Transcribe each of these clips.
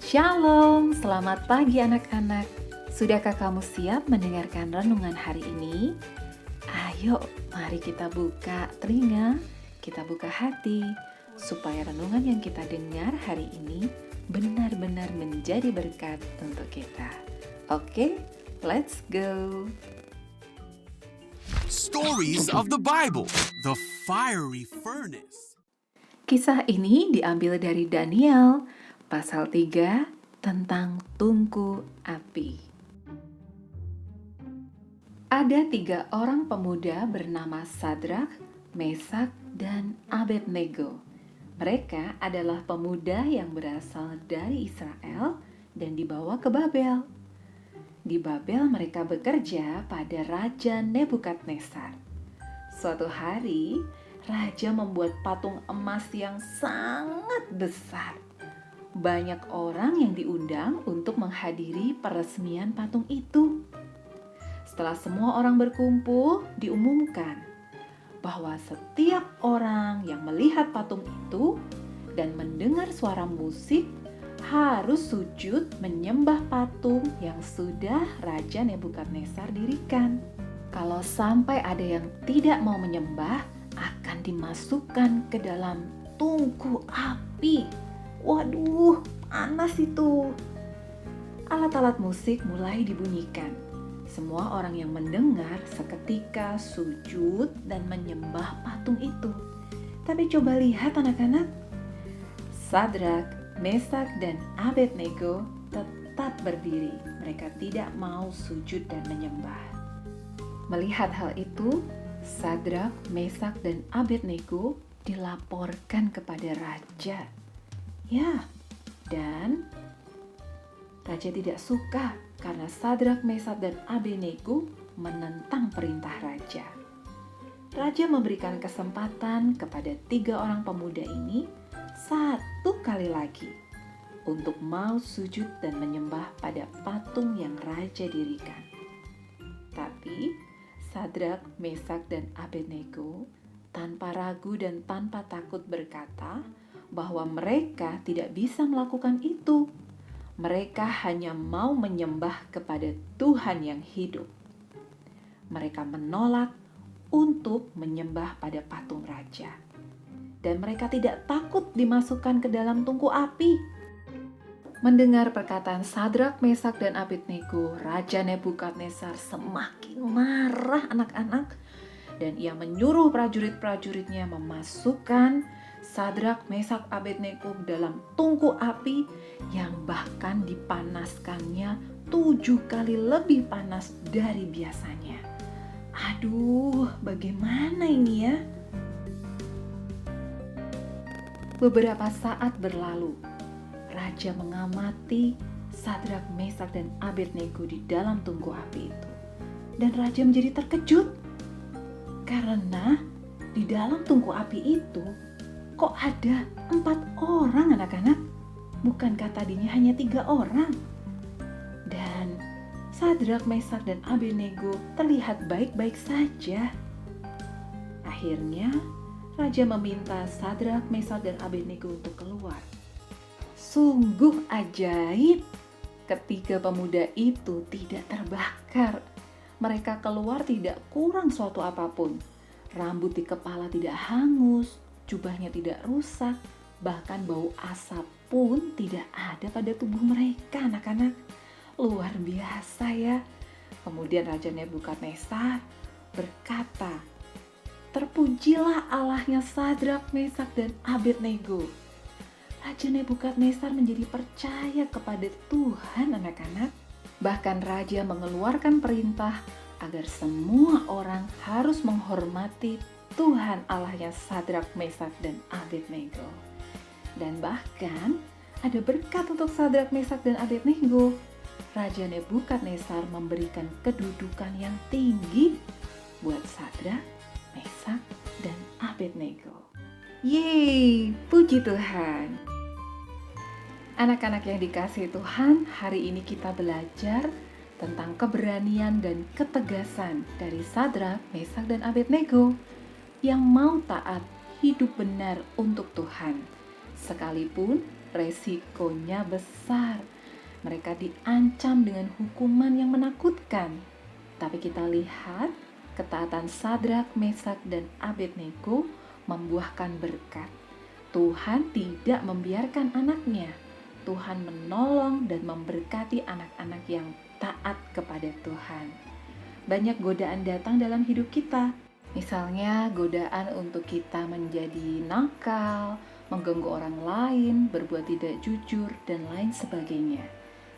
Shalom, selamat pagi anak-anak. Sudahkah kamu siap mendengarkan renungan hari ini? Ayo, mari kita buka telinga, kita buka hati, supaya renungan yang kita dengar hari ini benar-benar menjadi berkat untuk kita. Oke, let's go. Stories of the Bible, the fiery furnace. Kisah ini diambil dari Daniel, pasal 3 tentang tungku api. Ada 3 orang pemuda bernama Sadrak, Mesak, dan Abednego. Mereka adalah pemuda yang berasal dari Israel dan dibawa ke Babel. Di Babel mereka bekerja pada Raja Nebukadnezar. Suatu hari, Raja membuat patung emas yang sangat besar. Banyak orang yang diundang untuk menghadiri peresmian patung itu. Setelah semua orang berkumpul, diumumkan bahwa setiap orang yang melihat patung itu dan mendengar suara musik harus sujud menyembah patung yang sudah Raja Nebukadnezar dirikan. Kalau sampai ada yang tidak mau menyembah, akan dimasukkan ke dalam tungku api. Waduh, panas itu. Alat-alat musik mulai dibunyikan. Semua orang yang mendengar seketika sujud dan menyembah patung itu. Tapi coba lihat anak-anak. Sadrak, Mesak, dan Abednego tetap berdiri. Mereka tidak mau sujud dan menyembah. Melihat hal itu, Sadrak, Mesak, dan Abednego dilaporkan kepada raja. Ya, dan raja tidak suka karena Sadrak, Mesak, dan Abednego menentang perintah raja. Raja memberikan kesempatan kepada 3 orang pemuda ini 1 kali lagi untuk mau sujud dan menyembah pada patung yang raja dirikan. Tapi Sadrak, Mesak, dan Abednego tanpa ragu dan tanpa takut berkata bahwa mereka tidak bisa melakukan itu. Mereka hanya mau menyembah kepada Tuhan yang hidup. Mereka menolak untuk menyembah pada patung raja. Dan mereka tidak takut dimasukkan ke dalam tungku api. Mendengar perkataan Sadrak, Mesak, dan Abednego, Raja Nebukadnezar semakin marah anak-anak, dan ia menyuruh prajurit-prajuritnya memasukkan Sadrak, Mesak, Abednego dalam tungku api yang bahkan dipanaskannya 7 kali lebih panas dari biasanya. Aduh, bagaimana ini ya? Beberapa saat berlalu. Raja mengamati Sadrak, Mesak, dan Abednego di dalam tungku api itu. Dan raja menjadi terkejut karena di dalam tungku api itu kok ada 4 orang anak-anak? Bukankah tadinya hanya 3 orang? Dan Sadrak, Mesak, dan Abednego terlihat baik-baik saja. Akhirnya raja meminta Sadrak, Mesak, dan Abednego untuk keluar. Sungguh ajaib, ketiga pemuda itu tidak terbakar. Mereka keluar tidak kurang suatu apapun. Rambut di kepala tidak hangus, jubahnya tidak rusak, bahkan bau asap pun tidak ada pada tubuh mereka, anak-anak. Luar biasa ya. Kemudian Raja Nebukadnezar berkata, "Terpujilah Allahnya Sadrak, Mesak, dan Abednego." Raja Nebukadnezar menjadi percaya kepada Tuhan, anak-anak. Bahkan raja mengeluarkan perintah agar semua orang harus menghormati Tuhan Allahnya Sadrak, Mesak, dan Abednego. Dan bahkan ada berkat untuk Sadrak, Mesak, dan Abednego. Raja Nebukadnezar memberikan kedudukan yang tinggi buat Sadrak, Mesak, dan Abednego. Yeay, puji Tuhan. Anak-anak yang dikasihi Tuhan, hari ini kita belajar tentang keberanian dan ketegasan dari Sadrak, Mesak, dan Abednego yang mau taat hidup benar untuk Tuhan sekalipun resikonya besar. Mereka diancam dengan hukuman yang menakutkan. Tapi kita lihat ketaatan Sadrak, Mesak, dan Abednego membuahkan berkat. Tuhan tidak membiarkan anaknya. Tuhan menolong dan memberkati anak-anak yang taat kepada Tuhan. Banyak godaan datang dalam hidup kita. Misalnya godaan untuk kita menjadi nakal, mengganggu orang lain, berbuat tidak jujur, dan lain sebagainya.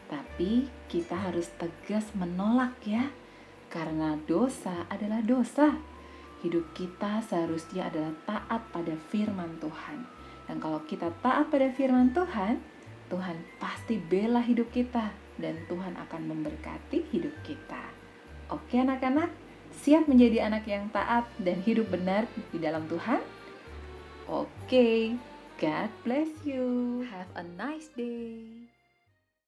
Tapi kita harus tegas menolak ya, karena dosa adalah dosa. Hidup kita seharusnya adalah taat pada firman Tuhan. Dan kalau kita taat pada firman Tuhan, Tuhan pasti bela hidup kita dan Tuhan akan memberkati hidup kita. Oke anak-anak, siap menjadi anak yang taat dan hidup benar di dalam Tuhan? Oke, God bless you. Have a nice day.